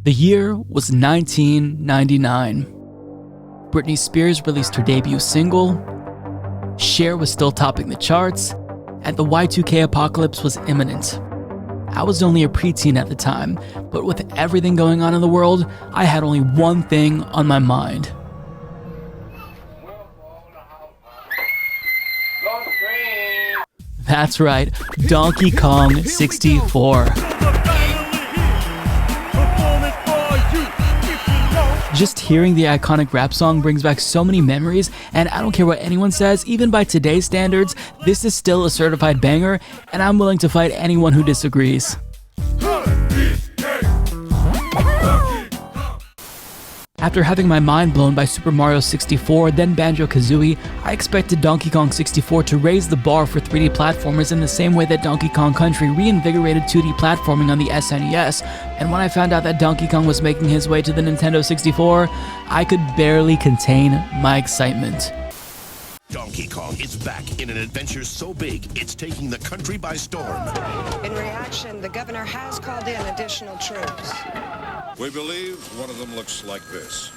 The year was 1999. Britney Spears released her debut single, Cher was still topping the charts, and the Y2K apocalypse was imminent. I was only a preteen at the time, but with everything going on in the world, I had only one thing on my mind. That's right, Donkey Kong 64. Just hearing the iconic rap song brings back so many memories, and I don't care what anyone says, even by today's standards, this is still a certified banger, and I'm willing to fight anyone who disagrees. After having my mind blown by Super Mario 64, then Banjo-Kazooie, I expected Donkey Kong 64 to raise the bar for 3D platformers in the same way that Donkey Kong Country reinvigorated 2D platforming on the SNES, and when I found out that Donkey Kong was making his way to the Nintendo 64, I could barely contain my excitement. Donkey Kong is back in an adventure so big, it's taking the country by storm. In reaction, the governor has called in additional troops. We believe one of them looks like this.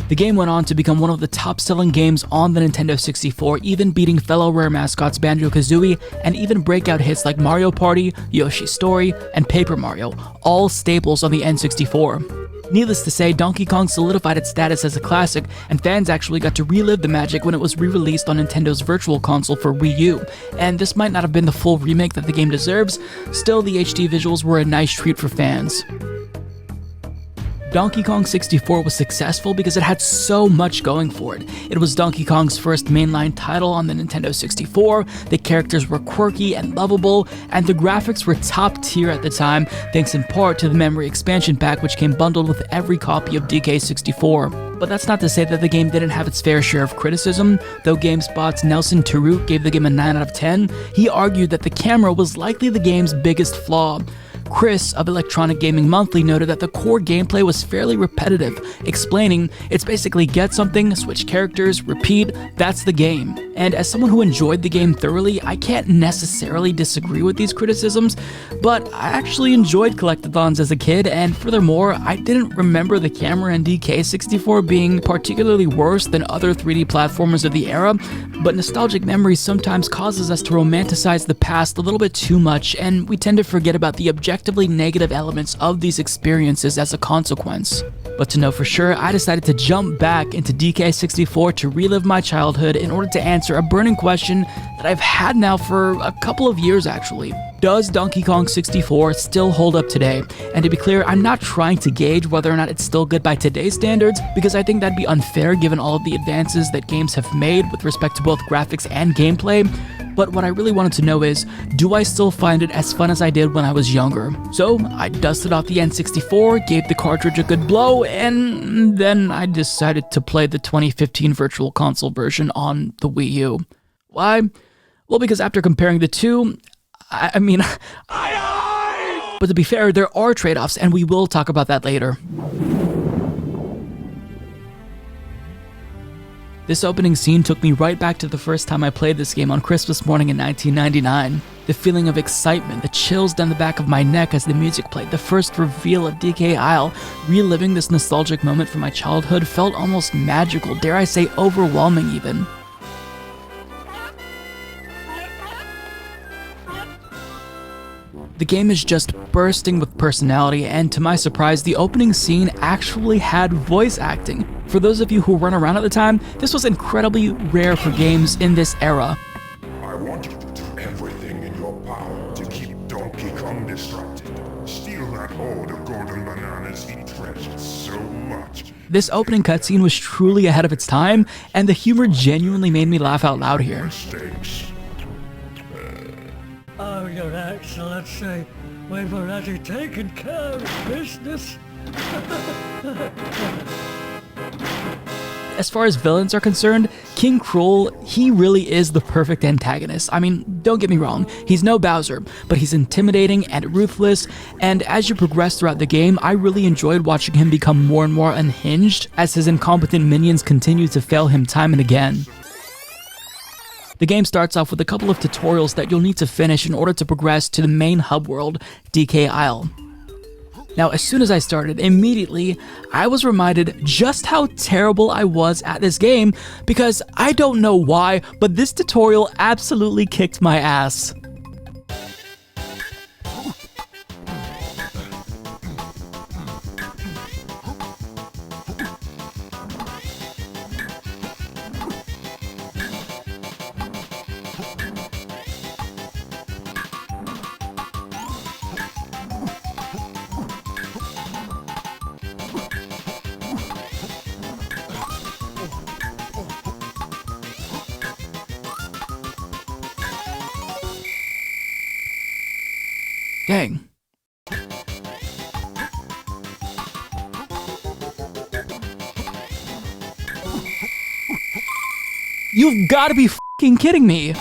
The game went on to become one of the top-selling games on the Nintendo 64, even beating fellow Rare mascots Banjo-Kazooie, and even breakout hits like Mario Party, Yoshi's Story, and Paper Mario, all staples on the N64. Needless to say, Donkey Kong solidified its status as a classic, and fans actually got to relive the magic when it was re-released on Nintendo's Virtual Console for Wii U. And this might not have been the full remake that the game deserves, still the HD visuals were a nice treat for fans. Donkey Kong 64 was successful because it had so much going for it. It was Donkey Kong's first mainline title on the Nintendo 64, the characters were quirky and lovable, and the graphics were top tier at the time, thanks in part to the memory expansion pack which came bundled with every copy of DK64. But that's not to say that the game didn't have its fair share of criticism. Though GameSpot's Nelson Taruk gave the game a 9 out of 10, he argued that the camera was likely the game's biggest flaw. Chris of Electronic Gaming Monthly noted that the core gameplay was fairly repetitive, explaining, it's basically get something, switch characters, repeat, that's the game. And as someone who enjoyed the game thoroughly, I can't necessarily disagree with these criticisms, but I actually enjoyed collect-a-thons as a kid, and furthermore, I didn't remember the camera in DK64 being particularly worse than other 3D platformers of the era, but nostalgic memories sometimes causes us to romanticize the past a little bit too much, and we tend to forget about the objectively negative elements of these experiences as a consequence. But to know for sure, I decided to jump back into DK64 to relive my childhood in order to answer a burning question that I've had now for a couple of years actually. Does Donkey Kong 64 still hold up today? And to be clear, I'm not trying to gauge whether or not it's still good by today's standards, because I think that'd be unfair given all of the advances that games have made with respect to both graphics and gameplay. But what I really wanted to know is, do I still find it as fun as I did when I was younger? So I dusted off the N64, gave the cartridge a good blow, and then I decided to play the 2015 Virtual Console version on the Wii U. Why? Well, because after comparing the two, I mean, but to be fair, there are trade-offs, and we will talk about that later. This opening scene took me right back to the first time I played this game on Christmas morning in 1999. The feeling of excitement, the chills down the back of my neck as the music played, the first reveal of DK Isle, reliving this nostalgic moment from my childhood felt almost magical, dare I say overwhelming even. The game is just bursting with personality, and to my surprise, the opening scene actually had voice acting. For those of you who weren't around at the time, this was incredibly rare for games in this era. I want you to do everything in your power to keep Donkey Kong distracted. Steal that horde of golden bananas he treasured so much. This opening cutscene was truly ahead of its time, and the humor genuinely made me laugh out loud here. Mistakes. Oh, Your Excellency, we've already taken care of business. As far as villains are concerned, King Cruel, he really is the perfect antagonist. I mean, don't get me wrong, he's no Bowser, but he's intimidating and ruthless, and as you progress throughout the game, I really enjoyed watching him become more and more unhinged as his incompetent minions continue to fail him time and again. The game starts off with a couple of tutorials that you'll need to finish in order to progress to the main hub world, DK Isle. Now, as soon as I started, immediately, I was reminded just how terrible I was at this game because I don't know why, but this tutorial absolutely kicked my ass. Dang. You've got to be f***ing kidding me.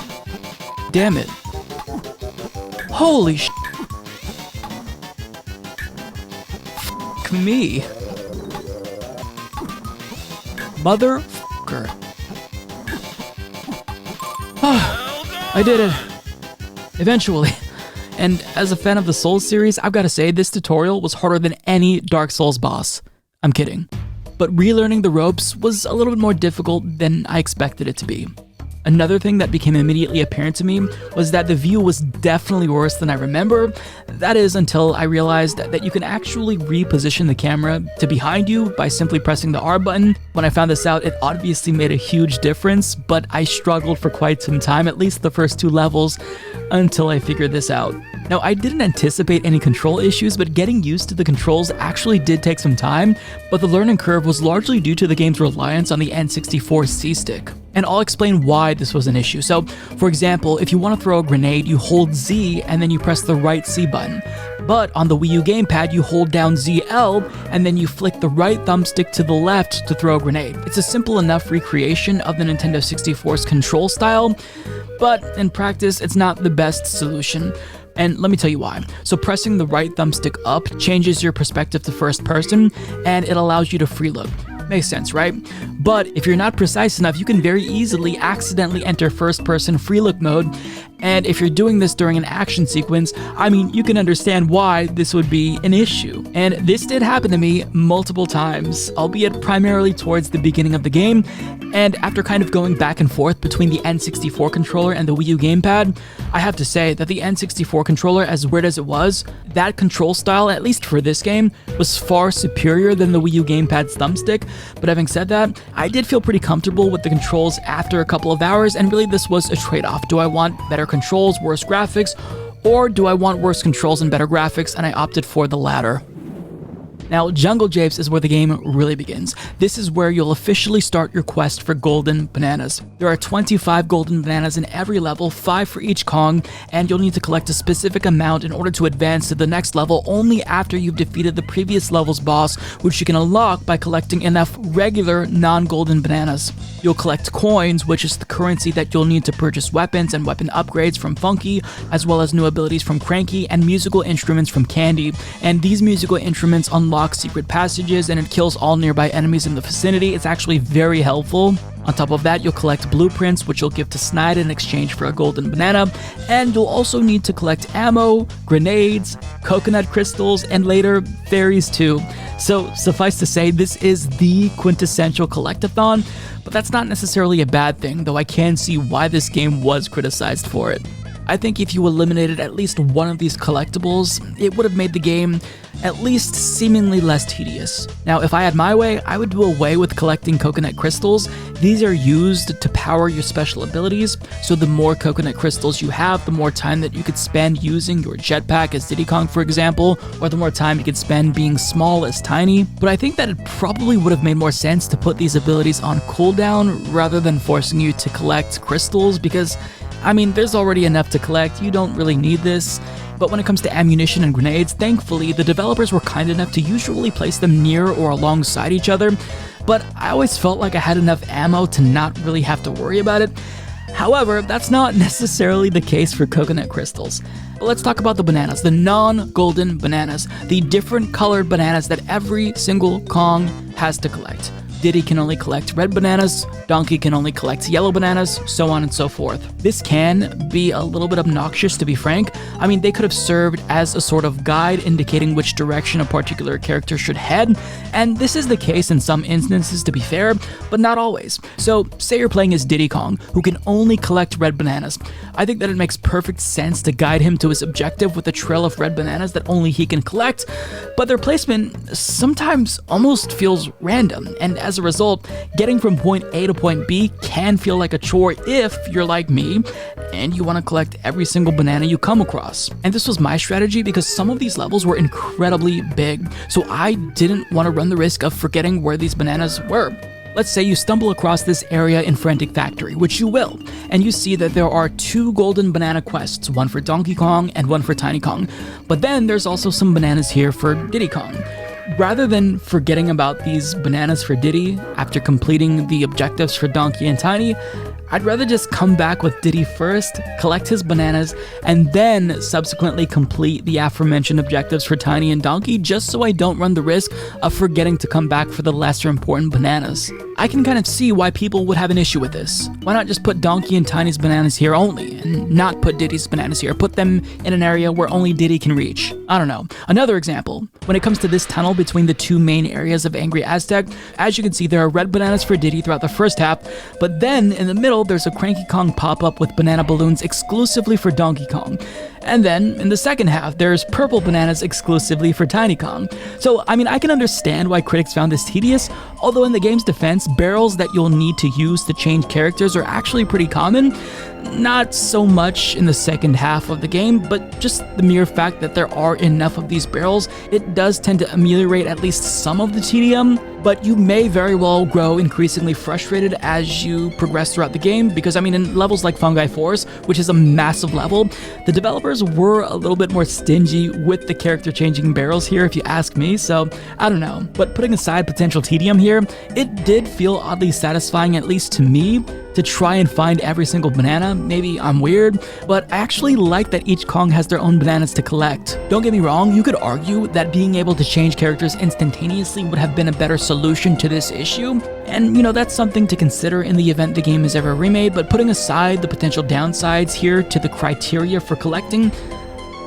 Damn it. Holy sh**. F*** me. Motherfucker. I did it. Eventually. And as a fan of the Souls series, I've got to say this tutorial was harder than any Dark Souls boss. I'm kidding. But relearning the ropes was a little bit more difficult than I expected it to be. Another thing that became immediately apparent to me was that the view was definitely worse than I remember. That is until I realized that you can actually reposition the camera to behind you by simply pressing the R button. When I found this out, it obviously made a huge difference, but I struggled for quite some time, at least the first 2 levels, until I figured this out. Now, I didn't anticipate any control issues, but getting used to the controls actually did take some time, but the learning curve was largely due to the game's reliance on the N64 C-stick. And I'll explain why this was an issue. So, for example, if you want to throw a grenade, you hold Z and then you press the right C button. But on the Wii U gamepad, you hold down ZL and then you flick the right thumbstick to the left to throw a grenade. It's a simple enough recreation of the Nintendo 64's control style, but in practice, it's not the best solution. And let me tell you why. So pressing the right thumbstick up changes your perspective to first person, and it allows you to free look. Makes sense, right? But if you're not precise enough, you can very easily accidentally enter first person free look mode. And if you're doing this during an action sequence, I mean, you can understand why this would be an issue. And this did happen to me multiple times, albeit primarily towards the beginning of the game. And after kind of going back and forth between the N64 controller and the Wii U gamepad, I have to say that the N64 controller, as weird as it was, that control style, at least for this game, was far superior than the Wii U gamepad's thumbstick. But having said that, I did feel pretty comfortable with the controls after a couple of hours, and really this was a trade-off. Do I want better controls, worse graphics, or do I want worse controls and better graphics? And I opted for the latter. Now, Jungle Japes is where the game really begins. This is where you'll officially start your quest for golden bananas. There are 25 golden bananas in every level, 5 for each Kong, and you'll need to collect a specific amount in order to advance to the next level only after you've defeated the previous level's boss, which you can unlock by collecting enough regular non-golden bananas. You'll collect coins, which is the currency that you'll need to purchase weapons and weapon upgrades from Funky, as well as new abilities from Cranky and musical instruments from Candy. And these musical instruments unlock secret passages, and it kills all nearby enemies in the vicinity. It's actually very helpful. On top of that, you'll collect blueprints, which you'll give to Snide in exchange for a golden banana, and you'll also need to collect ammo, grenades, coconut crystals, and later, fairies too. So, suffice to say, this is the quintessential collect-a-thon, but that's not necessarily a bad thing, though I can see why this game was criticized for it. I think if you eliminated at least one of these collectibles, it would have made the game at least seemingly less tedious. Now, if I had my way, I would do away with collecting coconut crystals. These are used to power your special abilities, so the more coconut crystals you have, the more time that you could spend using your jetpack as Diddy Kong, for example, or the more time you could spend being small as Tiny. But I think that it probably would have made more sense to put these abilities on cooldown rather than forcing you to collect crystals, because I mean, there's already enough to collect, you don't really need this. But when it comes to ammunition and grenades, thankfully, the developers were kind enough to usually place them near or alongside each other, but I always felt like I had enough ammo to not really have to worry about it. However, that's not necessarily the case for coconut crystals. But let's talk about the bananas, the non-golden bananas, the different colored bananas that every single Kong has to collect. Diddy can only collect red bananas, Donkey can only collect yellow bananas, so on and so forth. This can be a little bit obnoxious, to be frank. I mean, they could have served as a sort of guide indicating which direction a particular character should head, and this is the case in some instances, to be fair, but not always. So, say you're playing as Diddy Kong, who can only collect red bananas. I think that it makes perfect sense to guide him to his objective with a trail of red bananas that only he can collect, but their placement sometimes almost feels random, and as a result, getting from point A to point B can feel like a chore if you're like me and you want to collect every single banana you come across. And this was my strategy because some of these levels were incredibly big, so I didn't want to run the risk of forgetting where these bananas were. Let's say you stumble across this area in Frantic Factory, which you will, and you see that there are 2 golden banana quests, one for Donkey Kong and one for Tiny Kong. But then there's also some bananas here for Diddy Kong. Rather than forgetting about these bananas for Diddy after completing the objectives for Donkey and Tiny, I'd rather just come back with Diddy first, collect his bananas, and then subsequently complete the aforementioned objectives for Tiny and Donkey, just so I don't run the risk of forgetting to come back for the lesser important bananas. I can kind of see why people would have an issue with this. Why not just put Donkey and Tiny's bananas here only, and not put Diddy's bananas here? Put them in an area where only Diddy can reach. I don't know. Another example, when it comes to this tunnel between the 2 main areas of Angry Aztec, as you can see, there are red bananas for Diddy throughout the first half, but then in the middle, there's a Cranky Kong pop-up with banana balloons exclusively for Donkey Kong. And then, in the second half, there's purple bananas exclusively for Tiny Kong. So, I mean, I can understand why critics found this tedious, although in the game's defense, barrels that you'll need to use to change characters are actually pretty common. Not so much in the second half of the game, but just the mere fact that there are enough of these barrels, it does tend to ameliorate at least some of the tedium, but you may very well grow increasingly frustrated as you progress throughout the game, because I mean, in levels like Fungi Force, which is a massive level, the developers were a little bit more stingy with the character changing barrels here, if you ask me, so I don't know. But putting aside potential tedium here, it did feel oddly satisfying, at least to me, to try and find every single banana. Maybe I'm weird, but I actually like that each Kong has their own bananas to collect. Don't get me wrong, you could argue that being able to change characters instantaneously would have been a better solution to this issue, and you know, that's something to consider in the event the game is ever remade, but putting aside the potential downsides here to the criteria for collecting,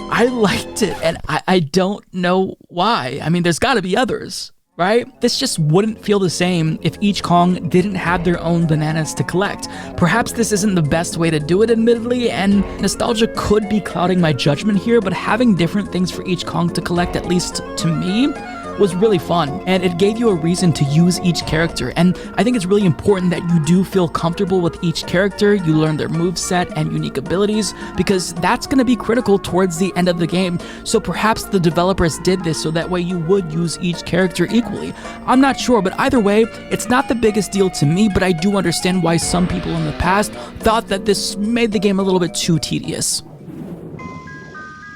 I liked it, and I don't know why. I mean, there's gotta be others, right? This just wouldn't feel the same if each Kong didn't have their own bananas to collect. Perhaps this isn't the best way to do it, admittedly, and nostalgia could be clouding my judgment here, but having different things for each Kong to collect, at least to me, was really fun, and it gave you a reason to use each character, and I think it's really important that you do feel comfortable with each character, you learn their moveset and unique abilities, because that's going to be critical towards the end of the game. So perhaps the developers did this so that way you would use each character equally. I'm not sure, but either way, it's not the biggest deal to me, but I do understand why some people in the past thought that this made the game a little bit too tedious.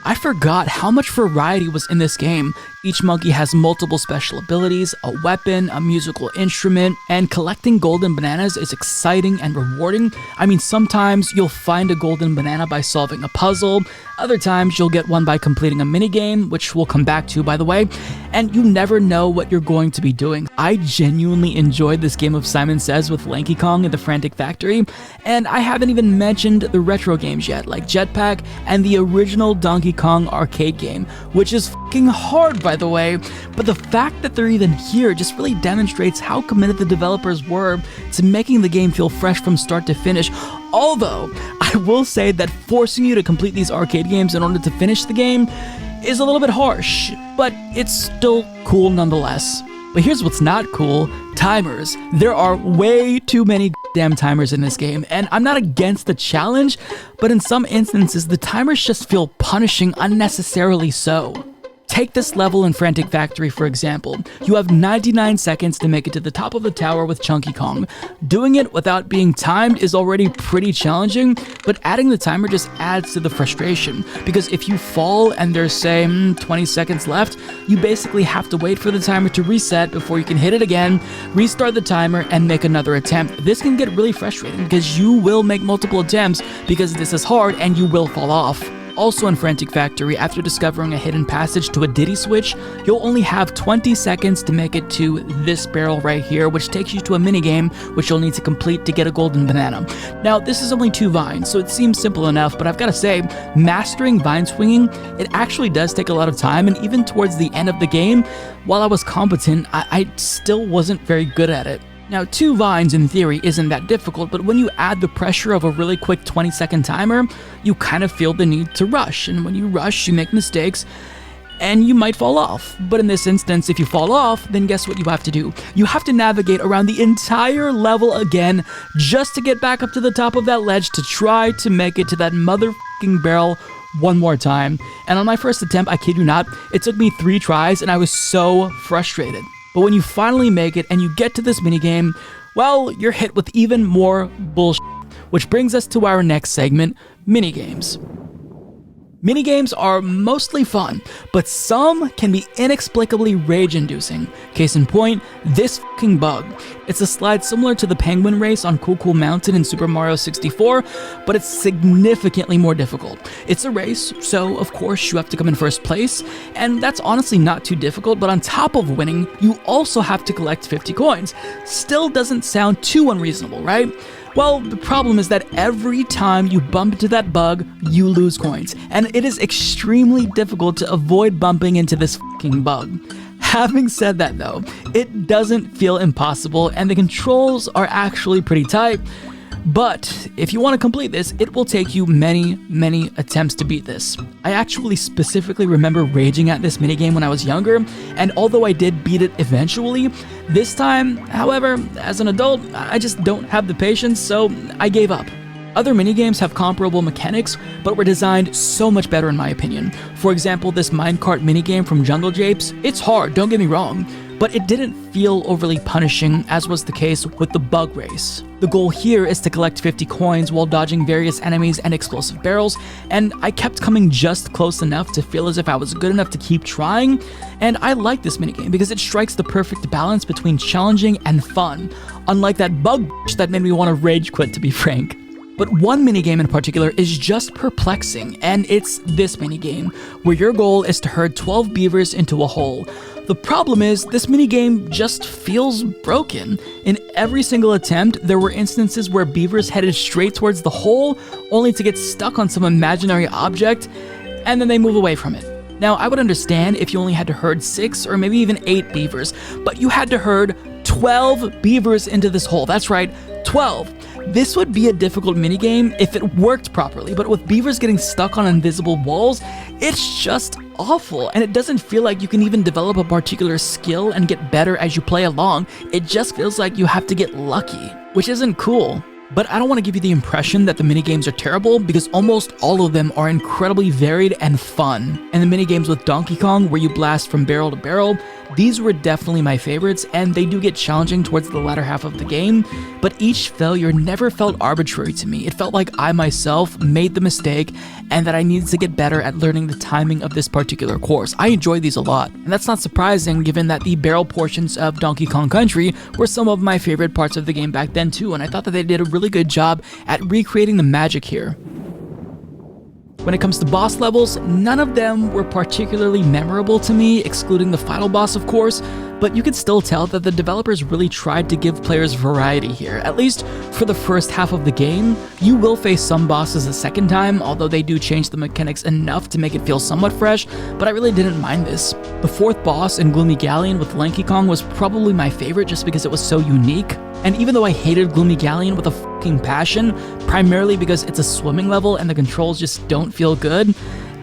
I forgot how much variety was in this game. Each monkey has multiple special abilities, a weapon, a musical instrument, and collecting golden bananas is exciting and rewarding. I mean, sometimes you'll find a golden banana by solving a puzzle, other times you'll get one by completing a minigame, which we'll come back to, by the way, and you never know what you're going to be doing. I genuinely enjoyed this game of Simon Says with Lanky Kong in the Frantic Factory, and I haven't even mentioned the retro games yet, like Jetpack and the original Donkey Kong arcade game, which is f***ing hard, by the way, but the fact that they're even here just really demonstrates how committed the developers were to making the game feel fresh from start to finish. Although, I will say that forcing you to complete these arcade games in order to finish the game is a little bit harsh, but it's still cool nonetheless. But here's what's not cool: timers. There are way too many damn timers in this game, and I'm not against the challenge, but in some instances, the timers just feel punishing unnecessarily so. Take this level in Frantic Factory, for example. You have 99 seconds to make it to the top of the tower with Chunky Kong. Doing it without being timed is already pretty challenging, but adding the timer just adds to the frustration, because if you fall and there's, say, 20 seconds left, you basically have to wait for the timer to reset before you can hit it again, restart the timer, and make another attempt. This can get really frustrating because you will make multiple attempts because this is hard and you will fall off. Also in Frantic Factory, after discovering a hidden passage to a Diddy switch, you'll only have 20 seconds to make it to this barrel right here, which takes you to a minigame which you'll need to complete to get a golden banana. Now, this is only 2 vines, so it seems simple enough, but I've gotta say, mastering vine swinging, it actually does take a lot of time, and even towards the end of the game, while I was competent, I still wasn't very good at it. Now, 2 vines in theory isn't that difficult, but when you add the pressure of a really quick 20-second timer, you kind of feel the need to rush, and when you rush, you make mistakes, and you might fall off. But in this instance, if you fall off, then guess what you have to do? You have to navigate around the entire level again just to get back up to the top of that ledge to try to make it to that motherfucking barrel one more time. And on my first attempt, I kid you not, it took me 3 tries and I was so frustrated. But when you finally make it and you get to this minigame, well, you're hit with even more bullshit. Which brings us to our next segment, minigames. Minigames are mostly fun, but some can be inexplicably rage-inducing. Case in point, this fucking bug. It's a slide similar to the penguin race on Cool Cool Mountain in Super Mario 64, but it's significantly more difficult. It's a race, so of course you have to come in first place, and that's honestly not too difficult, but on top of winning, you also have to collect 50 coins. Still doesn't sound too unreasonable, right? Well, the problem is that every time you bump into that bug, you lose coins, and it is extremely difficult to avoid bumping into this fucking bug. Having said that though, it doesn't feel impossible, and the controls are actually pretty tight. But if you want to complete this, it will take you many attempts to beat this. I actually specifically remember raging at this minigame when I was younger, and although I did beat it eventually, this time, however, as an adult, I just don't have the patience, so I gave up. Other minigames have comparable mechanics, but were designed so much better in my opinion. For example, this minecart minigame from Jungle Japes, it's hard, don't get me wrong, but it didn't feel overly punishing, as was the case with the bug race. The goal here is to collect 50 coins while dodging various enemies and explosive barrels, and I kept coming just close enough to feel as if I was good enough to keep trying, and I like this minigame because it strikes the perfect balance between challenging and fun, unlike that bug that made me want to rage quit, to be frank. But one minigame in particular is just perplexing, and it's this minigame, where your goal is to herd 12 beavers into a hole. The problem is, this minigame just feels broken. In every single attempt, there were instances where beavers headed straight towards the hole, only to get stuck on some imaginary object, and then they move away from it. Now, I would understand if you only had to herd 6 or maybe even 8 beavers, but you had to herd 12 beavers into this hole. That's right, 12. This would be a difficult minigame if it worked properly, but with beavers getting stuck on invisible walls, it's just awful, and it doesn't feel like you can even develop a particular skill and get better as you play along. It just feels like you have to get lucky, which isn't cool. But I don't want to give you the impression that the minigames are terrible, because almost all of them are incredibly varied and fun. And the minigames with Donkey Kong, where you blast from barrel to barrel, these were definitely my favorites, and they do get challenging towards the latter half of the game, but each failure never felt arbitrary to me. It felt like I myself made the mistake, and that I needed to get better at learning the timing of this particular course. I enjoyed these a lot, and that's not surprising given that the barrel portions of Donkey Kong Country were some of my favorite parts of the game back then too, and I thought that they did a really good job at recreating the magic here. When it comes to boss levels, none of them were particularly memorable to me, excluding the final boss of course, but you could still tell that the developers really tried to give players variety here. At least for the first half of the game, you will face some bosses a second time, although they do change the mechanics enough to make it feel somewhat fresh, but I really didn't mind this. The fourth boss in Gloomy Galleon with Lanky Kong was probably my favorite just because it was so unique. And even though I hated Gloomy Galleon with a fucking passion, primarily because it's a swimming level and the controls just don't feel good,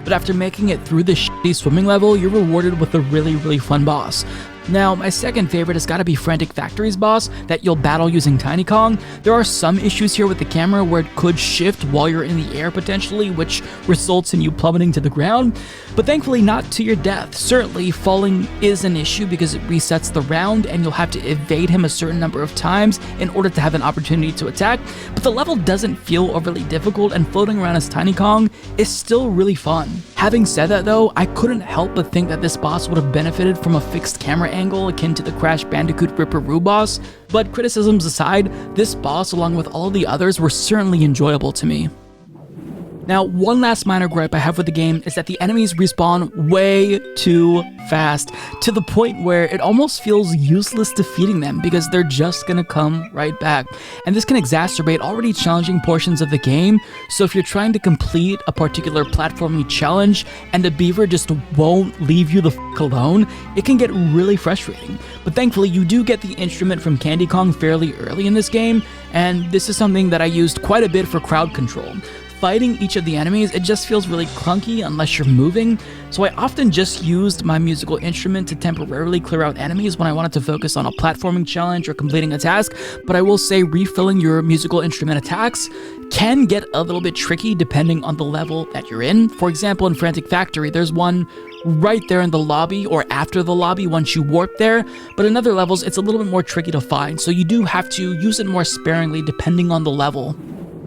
but after making it through this shitty swimming level, you're rewarded with a really fun boss. Now, my second favorite has got to be Frantic Factory's boss that you'll battle using Tiny Kong. There are some issues here with the camera where it could shift while you're in the air potentially, which results in you plummeting to the ground, but thankfully not to your death. Certainly, falling is an issue because it resets the round and you'll have to evade him a certain number of times in order to have an opportunity to attack, but the level doesn't feel overly difficult and floating around as Tiny Kong is still really fun. Having said that though, I couldn't help but think that this boss would have benefited from a fixed camera angle akin to the Crash Bandicoot Ripperoo boss, but criticisms aside, this boss along with all the others were certainly enjoyable to me. Now, one last minor gripe I have with the game is that the enemies respawn way too fast, to the point where it almost feels useless defeating them because they're just gonna come right back. And this can exacerbate already challenging portions of the game, so if you're trying to complete a particular platforming challenge and the beaver just won't leave you the f*** alone, it can get really frustrating. But thankfully, you do get the instrument from Candy Kong fairly early in this game, and this is something that I used quite a bit for crowd control. Fighting each of the enemies, it just feels really clunky unless you're moving, so I often just used my musical instrument to temporarily clear out enemies when I wanted to focus on a platforming challenge or completing a task, but I will say refilling your musical instrument attacks can get a little bit tricky depending on the level that you're in. For example, in Frantic Factory, there's one right there in the lobby or after the lobby once you warp there, but in other levels it's a little bit more tricky to find, so you do have to use it more sparingly depending on the level.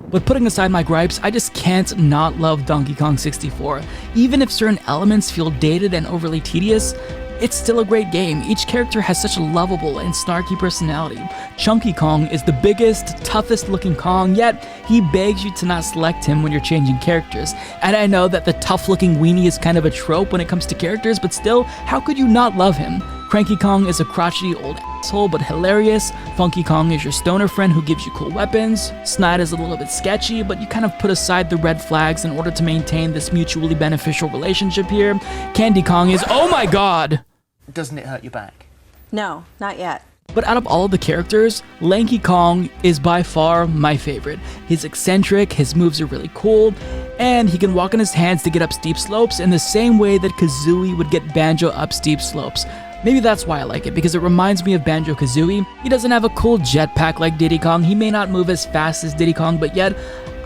But putting aside my gripes, I just can't not love Donkey Kong 64. Even if certain elements feel dated and overly tedious, it's still a great game. Each character has such a lovable and snarky personality. Chunky Kong is the biggest, toughest looking Kong, yet he begs you to not select him when you're changing characters. And I know that the tough looking weenie is kind of a trope when it comes to characters, but still, how could you not love him? Cranky Kong is a crotchety old asshole but hilarious. Funky Kong is your stoner friend who gives you cool weapons. Snide is a little bit sketchy, but you kind of put aside the red flags in order to maintain this mutually beneficial relationship here. Candy Kong is, oh my god! Doesn't it hurt your back? No, not yet. But out of all of the characters, Lanky Kong is by far my favorite. He's eccentric, his moves are really cool, and he can walk on his hands to get up steep slopes in the same way that Kazooie would get Banjo up steep slopes. Maybe that's why I like it, because it reminds me of Banjo-Kazooie. He doesn't have a cool jetpack like Diddy Kong, he may not move as fast as Diddy Kong, but yet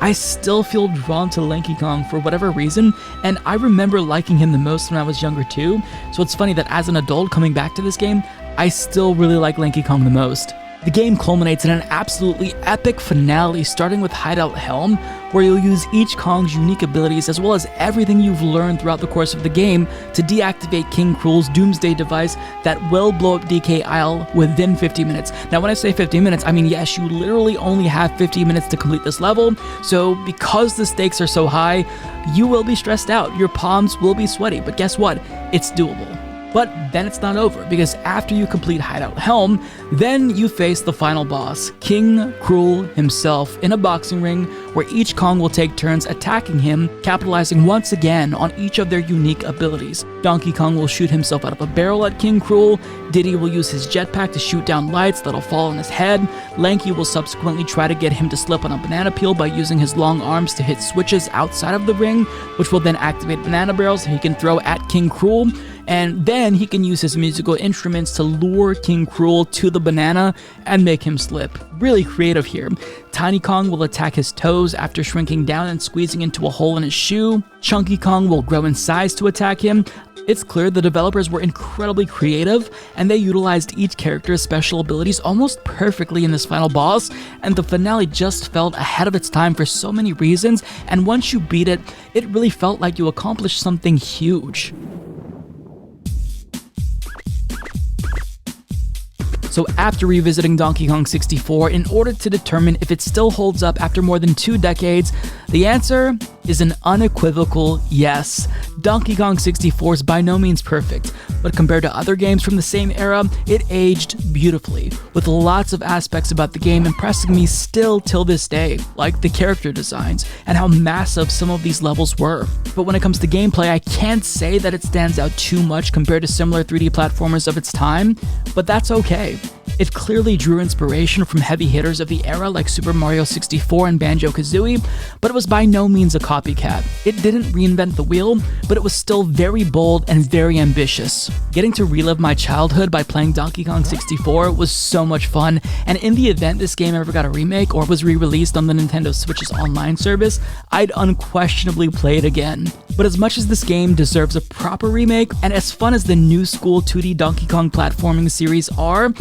I still feel drawn to Lanky Kong for whatever reason, and I remember liking him the most when I was younger too, so it's funny that as an adult coming back to this game, I still really like Lanky Kong the most. The game culminates in an absolutely epic finale, starting with Hideout Helm, where you'll use each Kong's unique abilities as well as everything you've learned throughout the course of the game to deactivate King Krool's Doomsday device that will blow up DK Isle within 50 minutes. Now when I say 50 minutes, I mean yes, you literally only have 50 minutes to complete this level, so because the stakes are so high, you will be stressed out, your palms will be sweaty, but guess what? It's doable. But then it's not over, because after you complete Hideout Helm, then you face the final boss, King Krool himself, in a boxing ring where each Kong will take turns attacking him, capitalizing once again on each of their unique abilities. Donkey Kong will shoot himself out of a barrel at King Krool, Diddy will use his jetpack to shoot down lights that'll fall on his head, Lanky will subsequently try to get him to slip on a banana peel by using his long arms to hit switches outside of the ring, which will then activate banana barrels that he can throw at King Krool, and then he can use his musical instruments to lure King Krool to the banana and make him slip. Really creative here. Tiny Kong will attack his toes after shrinking down and squeezing into a hole in his shoe. Chunky Kong will grow in size to attack him. It's clear the developers were incredibly creative, and they utilized each character's special abilities almost perfectly in this final boss, and the finale just felt ahead of its time for so many reasons, and once you beat it, it really felt like you accomplished something huge. So after revisiting Donkey Kong 64, in order to determine if it still holds up after more than 2 decades, the answer is an unequivocal yes. Donkey Kong 64 is by no means perfect, but compared to other games from the same era, it aged beautifully, with lots of aspects about the game impressing me still till this day, like the character designs, and how massive some of these levels were. But when it comes to gameplay, I can't say that it stands out too much compared to similar 3D platformers of its time, but that's okay. It clearly drew inspiration from heavy hitters of the era like Super Mario 64 and Banjo-Kazooie, but it was by no means a copycat. It didn't reinvent the wheel, but it was still very bold and very ambitious. Getting to relive my childhood by playing Donkey Kong 64 was so much fun, and in the event this game ever got a remake or was re-released on the Nintendo Switch's online service, I'd unquestionably play it again. But as much as this game deserves a proper remake, and as fun as the new school 2D Donkey Kong platforming series are,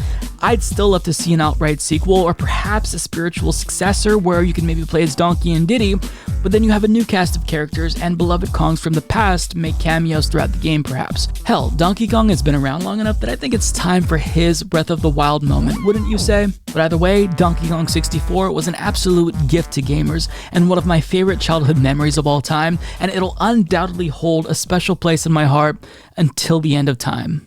I'd still love to see an outright sequel, or perhaps a spiritual successor where you can maybe play as Donkey and Diddy, but then you have a new cast of characters and beloved Kongs from the past make cameos throughout the game perhaps. Hell, Donkey Kong has been around long enough that I think it's time for his Breath of the Wild moment, wouldn't you say? But either way, Donkey Kong 64 was an absolute gift to gamers and one of my favorite childhood memories of all time, and it'll undoubtedly hold a special place in my heart until the end of time.